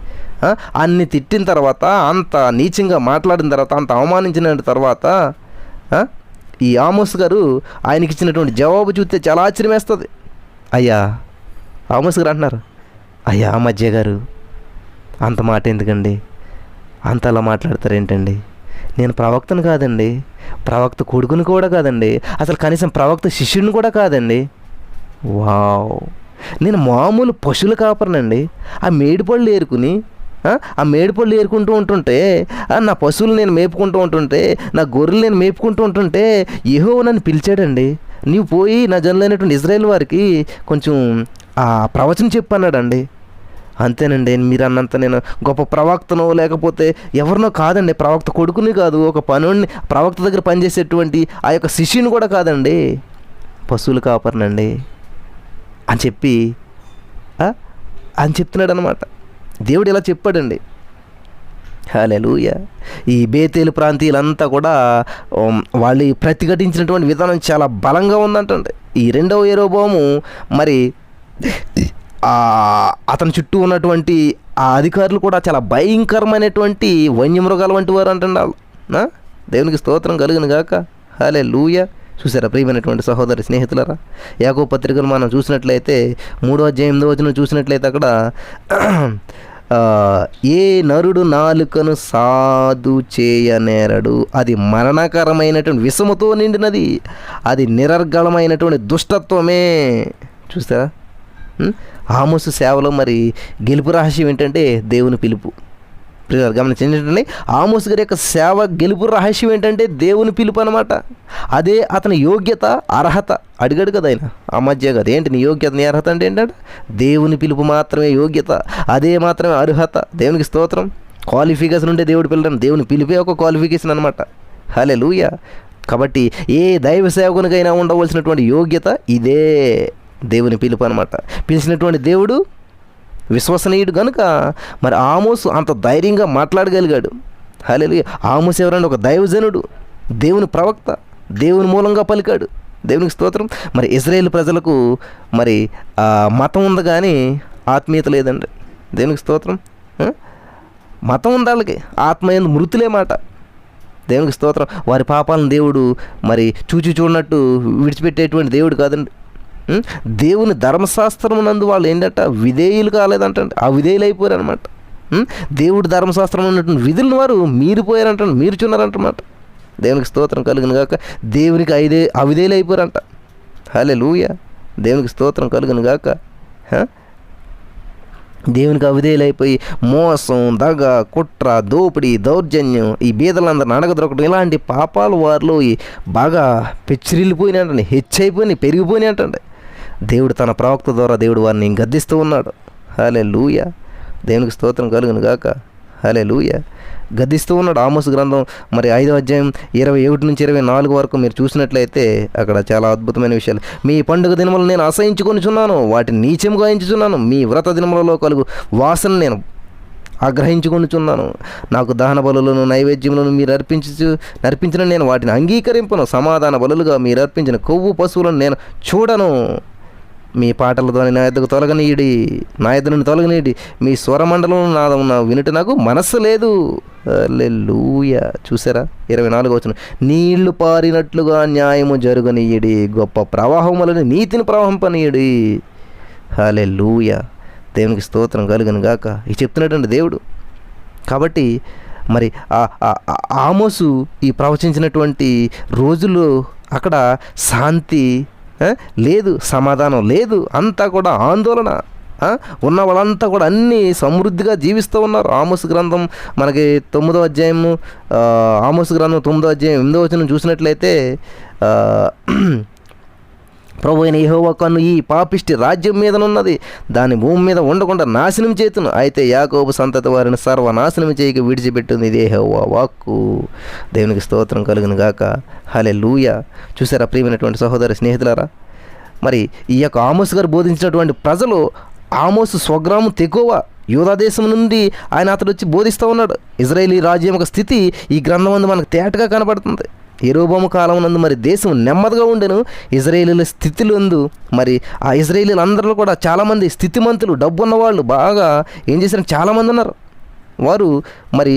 అన్ని తిట్టిన తర్వాత, అంత నీచంగా మాట్లాడిన తర్వాత, అంత అవమానించిన తర్వాత ఈ ఆమోస్ గారు ఆయనకి ఇచ్చినటువంటి జవాబు చూస్తే చాలా ఆశ్చర్యం వేస్తుంది. అయ్యా, ఆమోస్ గారు అంటున్నారు, అయ్యా అమధ్య గారు, అంత మాట ఎందుకండి? అంత అలా మాట్లాడతారేంటండి? నేను ప్రవక్తను కాదండి, ప్రవక్త కొడుకుని కూడా కాదండి, అసలు కనీసం ప్రవక్త శిష్యుని కూడా కాదండి. వావ్, నేను మామూలు పశువుల కాపరనండి. ఆ మేడిపళ్ళు ఏరుకుంటూ ఉంటుంటే, నా పశువులు నేను మేపుకుంటూ ఉంటుంటే, నా గొర్రెలు నేను మేపుకుంటూ ఉంటుంటే యెహోవా నన్ను పిలిచాడండి. నీవు పోయి నా జనులైనటువంటి ఇజ్రాయేల్ వారికి కొంచెం ఆ ప్రవచనం చెప్పన్నాడండి. అంతేనండి, మీరు అన్నంత నేను గొప్ప ప్రవక్తనో లేకపోతే ఎవరినో కాదండి, ప్రవక్త కొడుకుని కాదు, ఒక పనుడిని, ప్రవక్త దగ్గర పనిచేసేటువంటి ఆ యొక్క శిష్యుని కూడా కాదండి, పశువులు కాపరనండి అని చెప్తున్నాడు అనమాట. దేవుడు ఇలా చెప్పాడండి. హల్లెలూయా. ఈ బేతేలు ప్రాంతీయులంతా కూడా వాళ్ళు ప్రతిఘటించినటువంటి విధానం చాలా బలంగా ఉందంటండి. ఈ రెండవ యెరోబోము మరి అతని చుట్టూ ఉన్నటువంటి ఆ అధికారులు కూడా చాలా భయంకరమైనటువంటి వన్యమృగాల వంటి వారు అంటండి వాళ్ళు. దేవునికి స్తోత్రం కలుగును గాక. హల్లెలూయా. చూసారా ప్రియమైనటువంటి సహోదరి స్నేహితులారా, యాకోబు పత్రికలు మనం చూసినట్లయితే 3వ అధ్యాయం 8వ వచనం చూసినట్లయితే అక్కడ ఏ నరుడు నాలుకను సాధు చేయనేరడు, అది మరణకరమైనటువంటి విషముతో నిండినది, అది నిరర్గళమైనటువంటి దుష్టత్వమే. చూస్తారా, ఆమోసు సేవలో మరి గెలుపు రహస్యం ఏంటంటే దేవుని పిలుపు. గమనించండి, ఆమోసు గారి యొక్క సేవ గెలుపు రహస్యం ఏంటంటే దేవుని పిలుపు అనమాట. అదే అతని యోగ్యత, అర్హత. అడిగాడు కదా ఆయన అమధ్య కదా, ఏంటి నీ యోగ్యత, నీ అర్హత అంటే ఏంటంటే దేవుని పిలుపు మాత్రమే యోగ్యత, అదే మాత్రమే అర్హత. దేవునికి స్తోత్రం. క్వాలిఫికేషన్ ఉంటే దేవుడు పిల్లడం, దేవుని పిలిపే ఒక క్వాలిఫికేషన్ అనమాట. హల్లెలూయా. కాబట్టి ఏ దైవ సేవకునికైనా ఉండవలసినటువంటి యోగ్యత ఇదే, దేవుని పిలుపు అనమాట. పిలిచినటువంటి దేవుడు విశ్వసనీయుడు కనుక మరి ఆమోసు అంత ధైర్యంగా మాట్లాడగలిగాడు. హల్లెలూయా. ఆమోసు ఎవరంటే ఒక దైవజనుడు, దేవుని ప్రవక్త, దేవుని మూలంగా పలికాడు. దేవునికి స్తోత్రం. మరి ఇజ్రాయేల్ ప్రజలకు మరి మతం ఉంది కానీ ఆత్మీయత లేదండి. దేవునికి స్తోత్రం. మతం ఉంది వాళ్ళకి, ఆత్మ యందు మృతులే మాట. దేవునికి స్తోత్రం. వారి పాపాలను దేవుడు మరి చూచి చూడనట్టు విడిచిపెట్టేటువంటి దేవుడు కాదండి. దేవుని ధర్మశాస్త్రం నందు వాళ్ళు ఏంటంట విధేయులు కాలేదంటండి, ఆ విధేయులు అయిపోయారు అనమాట. దేవుడు ధర్మశాస్త్రం ఉన్నటువంటి విధులను వారు మీరిపోయారంట, మీరుచున్నారంటమాట. దేవునికి స్తోత్రం కలుగును గాక. దేవునికి అవిధేయులు అయిపోయారంట. హల్లెలూయా. దేవునికి స్తోత్రం కలుగును గాక. దేవునికి అవిధేయులైపోయి మోసం, దగ, కుట్ర, దోపిడీ, దౌర్జన్యం, ఈ బీదలందరిని అడగదొరకడం, ఇలాంటి పాపాలు వారిలో బాగా పెచ్చిరిల్లిపోయినాయంటండి, హెచ్చైపోయినాయి, పెరిగిపోయినాయి అంటండి. దేవుడు తన ప్రవక్త ద్వారా దేవుడు వారిని గద్దిస్తూ ఉన్నాడు. హల్లెలూయా. దేవునికి స్తోత్రం కలుగును గాక. హల్లెలూయా. గద్దిస్తూ ఉన్నాడు. ఆమోసు గ్రంథం మరి 5వ అధ్యాయం 21 నుంచి 24 వరకు మీరు చూసినట్లయితే అక్కడ చాలా అద్భుతమైన విషయాలు. మీ పండుగ దినములు నేను అసహించుకొనిచున్నాను, వాటిని నీచముగా ఎంచుచున్నాను. మీ వ్రత దినములలో కలుగు వాసన నేను ఆగ్రహించుకొనిచున్నాను. నాకు దహన బలులను నైవేద్యములను మీరు నర్పించిన నేను వాటిని అంగీకరింపను. సమాధాన బలులుగా మీరు అర్పించిన కొవ్వు పశువులను నేను చూడను. మీ పాటలతో నా ఎద్దకు తొలగనీయుడి, నా ఎద్దు నుండి తొలగనీయుడి. మీ స్వరమండలం నాదం వినుట నాకు మనస్సు లేదు. హల్లెలూయా. చూసారా 24వ వచనం, నీళ్లు పారినట్లుగా న్యాయము జరుగనీయుడి, గొప్ప ప్రవాహములని నీతిని ప్రవహింపనీయుడి. హల్లెలూయా. దేవునికి స్తోత్రం కలుగును గాక. ఇది చెప్తున్నటువంటి దేవుడు. కాబట్టి మరి ఆమోసు ఈ ప్రవచించినటువంటి రోజుల్లో అక్కడ శాంతి లేదు, సమాధానం లేదు, అంతా కూడా ఆందోళన. ఉన్న వాళ్ళంతా కూడా అన్నీ సమృద్ధిగా జీవిస్తూ ఉన్నారు. ఆమోసు గ్రంథం మనకి 9వ అధ్యాయము, ఆమోసు గ్రంథం 9వ అధ్యాయం 8వ వచనం చూసినట్లయితే, ప్రభు అయిన యెహోవా కన్ను ఈ పాపిష్టి రాజ్యం మీదనున్నది, దాని భూమి మీద ఉండకుండా నాశనం చేతును. అయితే యాకోబు సంతతి వారిని సర్వనాశనం చేయక విడిచిపెట్టింది ఇది యెహోవా వాక్కు. దేవునికి స్తోత్రం కలుగును గాక. హల్లెలూయా. చూసారా ప్రియమైనటువంటి సహోదరి స్నేహితులారా, మరి ఈ యొక్క ఆమోసు గారు బోధించినటువంటి ప్రజలు, ఆమోసు స్వగ్రామం తెకోవ యూదా దేశం నుండి అతడు వచ్చి బోధిస్తూ ఉన్నాడు. ఇజ్రాయేలీ రాజ్యం యొక్క స్థితి ఈ గ్రంథం అందు మనకు తేటగా కనబడుతుంది. యెరోబోము కాలం నందు మరి దేశం నెమ్మదిగా ఉండెను. ఇజ్రాయేలీల స్థితిలందు మరి ఆ ఇజ్రాయేలీలు అందరిలో కూడా చాలామంది స్థితిమంతులు, డబ్బు ఉన్నవాళ్ళు బాగా ఏం చేశారు, చాలామంది ఉన్నారు. వారు మరి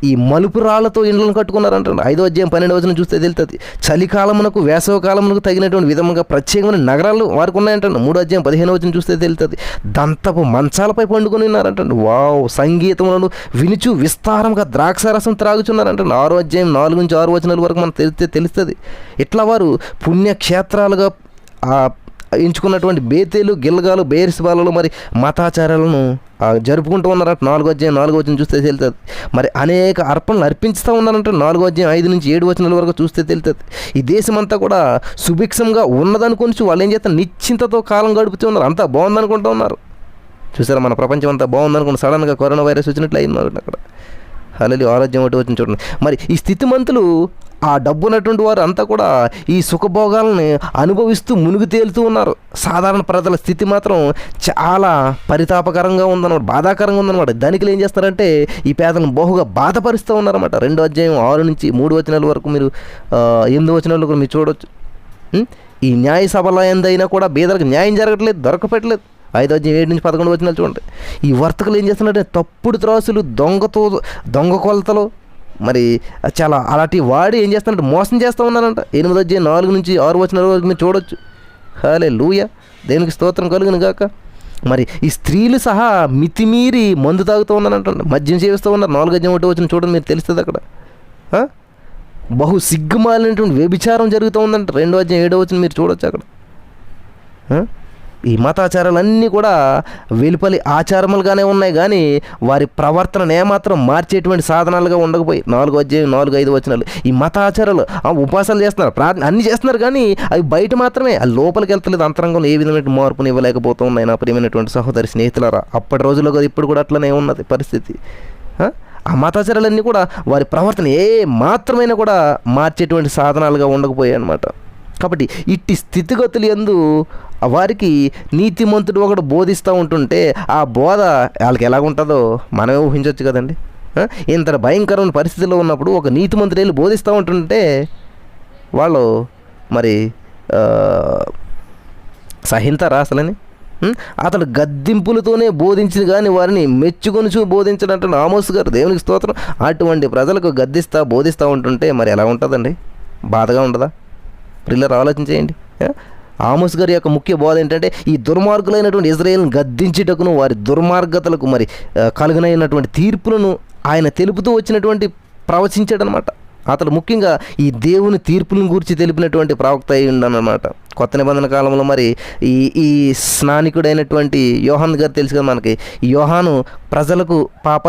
ఈ మలుపు రాళ్లతో ఇండ్లను కట్టుకున్నారంట. 5వ అధ్యాయం 12వ వచనం చూస్తే తెలుస్తుంది. చలికాలమునకు వేసవ కాలమునకు తగినటువంటి విధంగా ప్రత్యేకమైన నగరాలు వారికి ఉన్నాయంటండి. 3వ అధ్యాయం 15వ వచనం చూస్తే తెలుస్తుంది. దంతపు మంచాలపై పండుకొని ఉన్నారంటండి. వావ్. సంగీతములను వినుచు విస్తారంగా ద్రాక్షారసం త్రాగుచున్నారంటండి. 6వ అధ్యాయం 4 నుంచి 6 వచనాల వరకు మనకు తెలుస్తుంది. ఇట్లా వారు పుణ్యక్షేత్రాలుగా ఎంచుకున్నటువంటి బేతేలు, గిల్గాలు, బెయేర్షెబాలలో మరి మతాచారాలను జరుపుకుంటూ ఉన్నారంట. 4వ అధ్యాయం 4వ వచనం చూస్తే తెలుస్తుంది. మరి అనేక అర్పణలు అర్పించుతూ ఉన్నారంటే 4వ అధ్యాయం 5 నుంచి 7 వచనాల వరకు చూస్తే తెలుస్తుంది. ఈ దేశమంతా కూడా సుభిక్షంగా ఉన్నదనుకొని వాళ్ళు ఏం చేస్తారు, నిశ్చింతతో కాలం గడుపుతూ ఉన్నారు. అంతా బాగుందనుకుంటూ ఉన్నారు. చూసారా, మన ప్రపంచం అంతా బాగుందనుకుంటే సడన్గా కరోనా వైరస్ వచ్చినట్లు అయింది అక్కడ. హల్లెలూయా. ఆరోగ్యం ఒకటి వచ్చిన చూడండి. మరి ఈ స్థితిమంతులు, ఆ డబ్బున్నటువంటి వారు అంతా కూడా ఈ సుఖభోగాలని అనుభవిస్తూ మునిగి తేలుతూ ఉన్నారు. సాధారణ ప్రజల స్థితి మాత్రం చాలా పరితాపకరంగా ఉందన్నమాట, బాధాకరంగా ఉందన్నమాట. ధనికులు ఏం చేస్తారంటే ఈ పేదలను బహుగా బాధపరుస్తూ ఉన్నారన్నమాట. 2వ అధ్యాయం 6 నుంచి 3 వచనాల వరకు మీరు 8 వచనాల వరకు మీరు చూడవచ్చు. ఈ న్యాయ సభల ఎందైనా కూడా బీదలకు న్యాయం జరగట్లేదు, దొరకపెట్టలేదు. 5వ అధ్యాయం 7 నుంచి 11 వచనాలు చూడండి. ఈ వర్తకులు ఏం చేస్తున్నారంటే తప్పుడు త్రాసులు, దొంగ కొలతలు, మరి చాలా అలాంటి వాడి ఏం చేస్తానంటే మోసం చేస్తూ ఉన్నారంట. 8వ అధ్యాయం 4 నుంచి 6 వచనాల వరకు మీరు చూడొచ్చు. హల్లెలూయా. దేవునికి స్తోత్రం కలుగును గాక. మరి ఈ స్త్రీలు సహా మితిమీరి మందు తాగుతూ ఉన్నారంట, మద్యం సేవిస్తూ ఉన్నారు. 4వ అధ్యాయం 1వ వచనం చూడండి, మీరు తెలుస్తుంది అక్కడ. బహు సిగ్గుమాలినటువంటి వ్యభిచారం జరుగుతూ ఉందంట. 2వ అధ్యాయం 7వ వచనం మీరు చూడొచ్చు అక్కడ. ఈ మతాచారాలన్నీ కూడా వెలుపలి ఆచారములుగానే ఉన్నాయి, కానీ వారి ప్రవర్తన ఏమాత్రం మార్చేటువంటి సాధనాలుగా ఉండకపోయి. 4వ అధ్యాయం 4, 5 వచనాలు. ఈ మతాచారాలు ఉపాసాలు చేస్తున్నారు, అన్నీ చేస్తున్నారు, కానీ అవి బయట మాత్రమే, అది లోపలికి వెళ్తలేదు. అంతరంగంలో ఏ విధమైన మార్పుని ఇవ్వలేకపోతూ ఉన్నాయి నా ప్రియమైనటువంటి సహోదరి స్నేహితులారా. అప్పటి రోజుల్లో కదా ఇప్పుడు కూడా అట్లనే ఉన్నది పరిస్థితి. ఆ మతాచారాలన్నీ కూడా వారి ప్రవర్తన ఏ మాత్రమైనా కూడా మార్చేటువంటి సాధనాలుగా ఉండకపోయాయి అన్నమాట. కాబట్టి ఇట్టి స్థితిగతులు యందు వారికి నీతిమంతుడు ఒకడు బోధిస్తూ ఉంటుంటే ఆ బోధ వాళ్ళకి ఎలాగుంటుందో మనమే ఊహించవచ్చు కదండి. ఇంత భయంకరమైన పరిస్థితిలో ఉన్నప్పుడు ఒక నీతిమంతుడు వెళ్ళి బోధిస్తూ ఉంటుంటే వాళ్ళు మరి సహింతారా అసలని? అతడు గద్దింపులతోనే బోధించింది కానీ వారిని మెచ్చుకొని బోధించినట్టు ఆమోస్ గారు, దేవునికి స్తోత్రం. అటువంటి ప్రజలకు బోధిస్తూ ఉంటుంటే మరి ఎలా ఉంటుందండి? బాధగా ఉండదా? ప్రియులారా, ఆలోచించేయండి. ఆమోస్ గారి యొక్క ముఖ్య బోధ ఏంటంటే ఈ దుర్మార్గులైనటువంటి ఇజ్రాయేల్ని గద్దించుటకును వారి దుర్మార్గతలకు మరి కలుగునైనటువంటి తీర్పులను ఆయన తెలుపుతూ వచ్చినటువంటి ప్రవచించాడనమాట. అతడు ముఖ్యంగా ఈ దేవుని తీర్పులను గురించి తెలిపినటువంటి ప్రవక్త అయి ఉండనమాట. కొత్త నిబంధన కాలంలో మరి ఈ స్నానికుడైనటువంటి యోహాన్ గారు తెలుసు కదా మనకి. ఈ యోహాను ప్రజలకు పాప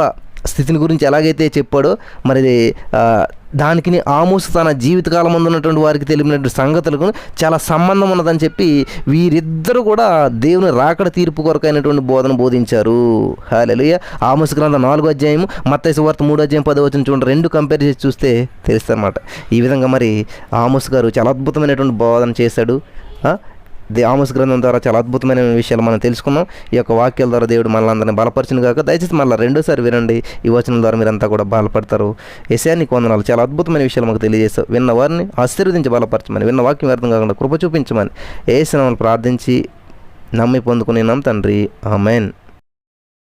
స్థితిని గురించి ఎలాగైతే చెప్పాడో మరి దానికి ఆమోసు తన జీవితకాలం ఉన్నటువంటి వారికి తెలిపినటువంటి సంగతులకు చాలా సంబంధం ఉన్నదని చెప్పి వీరిద్దరూ కూడా దేవుని రాకడ తీర్పు కొరకైనటువంటి బోధన బోధించారు. హల్లెలూయా. ఆమోసు గ్రంథం 4వ అధ్యాయం, మత్తయి సువార్త 3వ అధ్యాయం 10వ వచనం చూడండి. రెండు కంపేర్ చేసి చూస్తే తెలుస్తుందన్నమాట. ఈ విధంగా మరి ఆమోసు గారు చాలా అద్భుతమైనటువంటి బోధన చేశాడు. ఆమోస్ గ్రంథం ద్వారా చాలా అద్భుతమైన విషయాలు మనం తెలుసుకున్నాం. ఈ యొక్క వాక్యాల ద్వారా దేవుడు మనల్ని అందరినీ బలపరిచిన కాక దయచేసి మళ్ళీ రెండోసారి వినండి. ఈ వచనం ద్వారా మీరంతా కూడా బలపడతారు. యేసయ్యా నీకు వందనాలు, చాలా అద్భుతమైన విషయాలు మాకు తెలియజేస్తావు. విన్న వారిని ఆశీర్వదించి బలపరచమని, విన్న వాక్యం వ్యర్థం కాకుండా కృప చూపించమని యేసు నామములో ప్రార్థించి నమ్మి పొందుకున్నాం తండ్రి. ఆమేన్.